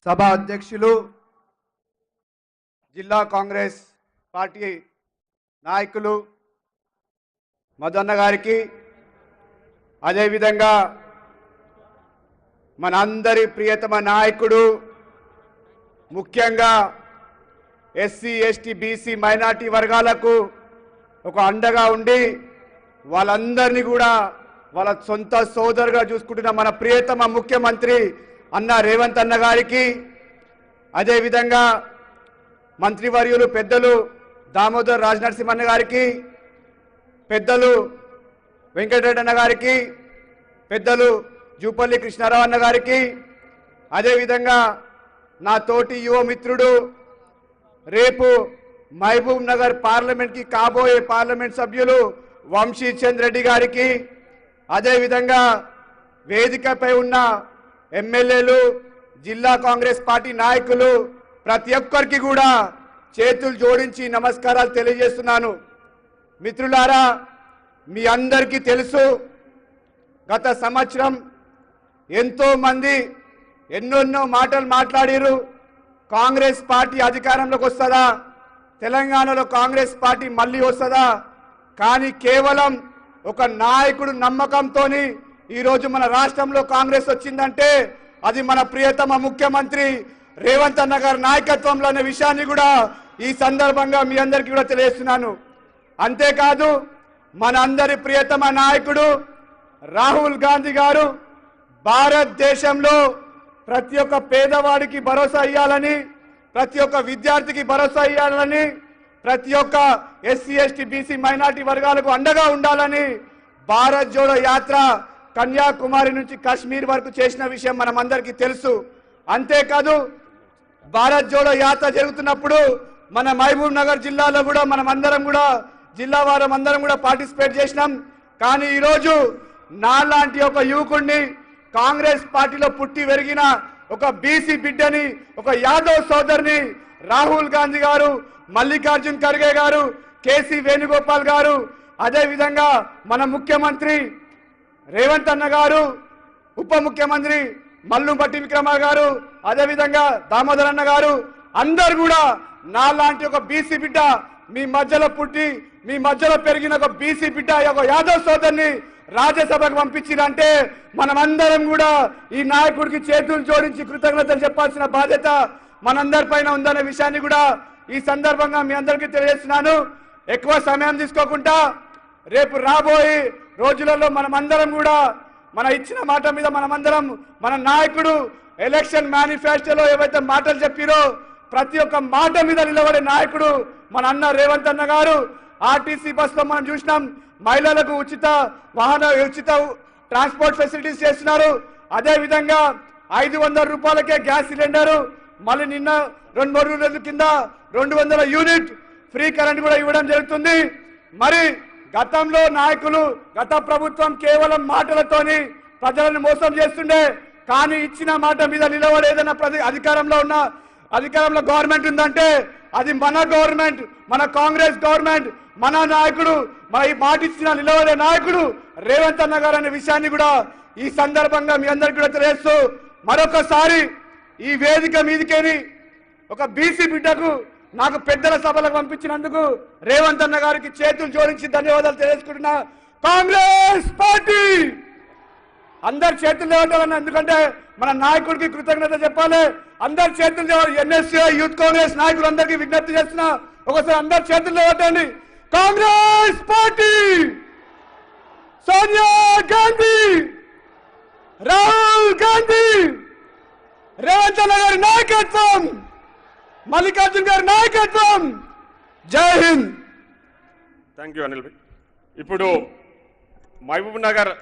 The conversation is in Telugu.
సభా అధ్యక్షులు జిల్లా కాంగ్రెస్ పార్టీ నాయకులు మదన్న గారికి అదే విధంగా మనందరి ప్రియతమ నాయకుడు ముఖ్యంగా ఎస్సీ ఎస్టీ బీసీ మైనారిటీ వర్గాలకు ఒక అండగా ఉండి వాళ్ళందరినీ కూడా వాళ్ళ సొంత సోదరుగా చూసుకుంటున్న మన ప్రియతమ ముఖ్యమంత్రి అన్న రేవంత్ అన్న గారికి అదే విధంగా మంత్రివర్యులు పెద్దలు దామోదర్ రాజనరసింహన్న గారికి పెద్దలు వెంకటరెడ్డి అన్న గారికి పెద్దలు జూపల్లి కృష్ణారావు అన్న గారికి అదే విధంగా నా తోటి యువ మిత్రుడు రేపు మహబూబ్ నగర్ పార్లమెంట్ కి కాబోయే పార్లమెంట్ సభ్యులు వంశీ చంద్ర రెడ్డి గారికి అదే విధంగా వేదికపై ఉన్న ఎమ్మెల్యేలు జిల్లా కాంగ్రెస్ పార్టీ నాయకులు ప్రతి ఒక్కరికి కూడా చేతులు జోడించి నమస్కారాలు తెలియజేస్తున్నాను. మిత్రులారా, మీ అందరికీ తెలుసు గత సంవత్సరం ఎంతో మంది ఎన్నెన్నో మాటలు మాట్లాడారు. కాంగ్రెస్ పార్టీ అధికారంలోకి వస్తుందా, తెలంగాణలో కాంగ్రెస్ పార్టీ మళ్ళీ వస్తుందా, కానీ కేవలం ఒక నాయకుడు నమ్మకంతో ఈరోజు మన రాష్ట్రంలో కాంగ్రెస్ వచ్చిందంటే అది మన ప్రియతమ ముఖ్యమంత్రి రేవంత్ అన్న గారి నాయకత్వంలో అనే విషయాన్ని కూడా ఈ సందర్భంగా మీ అందరికీ కూడా తెలియజేస్తున్నాను. అంతేకాదు మన అందరి ప్రియతమ నాయకుడు రాహుల్ గాంధీ గారు భారతదేశంలో ప్రతి ఒక్క పేదవాడికి భరోసా ఇవ్వాలని, ప్రతి ఒక్క విద్యార్థికి భరోసా ఇవ్వాలని, ప్రతి ఒక్క ఎస్సీ ఎస్టీ బీసీ మైనారిటీ వర్గాలకు అండగా ఉండాలని భారత్ జోడో యాత్ర కన్యాకుమారి నుంచి కాశ్మీర్ వరకు చేసిన విషయం మనమందరికీ తెలుసు. అంతేకాదు భారత్ జోడో యాత్ర జరుగుతున్నప్పుడు మన మహబూబ్ నగర్ జిల్లాలో కూడా మనమందరం కూడా జిల్లా వారం అందరం కూడా పార్టిసిపేట్ చేసినాం. కానీ ఈరోజు నాలాంటి ఒక యువకుడిని కాంగ్రెస్ పార్టీలో పుట్టి పెరిగిన ఒక బీసీ బిడ్డని, ఒక యాదవ్ సోదరుని రాహుల్ గాంధీ గారు, మల్లికార్జున్ ఖర్గే గారు, కేసీ వేణుగోపాల్ గారు, అదే విధంగా మన ముఖ్యమంత్రి రేవంత్ అన్న గారు, ఉప ముఖ్యమంత్రి మల్లుపట్టి విక్రమ గారు, అదే విధంగా దామోదర్ అన్న గారు అందరు కూడా నాలాంటి ఒక బీసీ బిడ్డ మీ మధ్యలో పుట్టి మీ మధ్యలో పెరిగిన ఒక బీసీ బిడ్డ ఒక యాదవ్ సోదరుని రాజ్యసభకు పంపించిరంటే మనమందరం కూడా ఈ నాయకుడికి చేతులు జోడించి కృతజ్ఞతలు చెప్పాల్సిన బాధ్యత మనందరిపైన ఉందనే విషయాన్ని కూడా ఈ సందర్భంగా మీ అందరికీ తెలియజేస్తున్నాను. ఎక్కువ సమయం తీసుకోకుండా రేపు రాబోయే రోజులలో మనమందరం కూడా మన ఇచ్చిన మాట మీద మనమందరం మన నాయకుడు ఎలక్షన్ మేనిఫెస్టోలో ఏవైతే మాటలు చెప్పారో ప్రతి ఒక్క మాట మీద నిలబడే నాయకుడు మన అన్న రేవంత్ అన్న గారు. ఆర్టీసీ బస్సులో మనం చూసినాం, మహిళలకు ఉచిత ట్రాన్స్పోర్ట్ ఫెసిలిటీస్ చేస్తున్నారు. అదే విధంగా 500 రూపాయలకే గ్యాస్ సిలిండరు, మళ్ళీ నిన్న 2-3 రోజుల కింద 200 యూనిట్ ఫ్రీ కరెంట్ కూడా ఇవ్వడం జరుగుతుంది. మరి గతంలో నాయకులు గత ప్రభుత్వం కేవలం మాటలతోని ప్రజలను మోసం చేస్తుండే, కానీ ఇచ్చిన మాట మీద నిలబడి ఏదైనా అధికారంలో గవర్నమెంట్ ఉందంటే అది మన గవర్నమెంట్, మన కాంగ్రెస్ గవర్నమెంట్, మన నాయకుడు, మన ఈ మాట ఇచ్చిన నిలబడే నాయకుడు రేవంత్ అన్న గారు అనే విషయాన్ని కూడా ఈ సందర్భంగా మీ అందరికీ కూడా తెలియజేస్తూ మరొకసారి ఈ వేదిక మీదికేని ఒక బీసీ బిడ్డకు నాకు పెద్దల సభలకు పంపించినందుకు రేవంత్ అన్న గారికి చేతులు జోడించి ధన్యవాదాలు తెలియజేసుకుంటున్నా. కాంగ్రెస్ పార్టీ అందరు చేతులు లేవటాలన్న, ఎందుకంటే మన నాయకుడికి కృతజ్ఞత చెప్పాలి. అందరు చేతులు ఎన్ఎస్సీ యూత్ కాంగ్రెస్ నాయకులు అందరికీ విజ్ఞప్తి చేస్తున్నా, ఒకసారి అందరు చేతులు లేవటండి. కాంగ్రెస్ పార్టీ, సోనియా గాంధీ, రాహుల్ గాంధీ, రేవంత్ అన్న గారి నాయకత్వం, మల్లికార్జున్ గారి నాయకత్వం. జై హింద్. థ్యాంక్ యూ అనిల్ భాయ్. ఇప్పుడు మహబూబ్ నగర్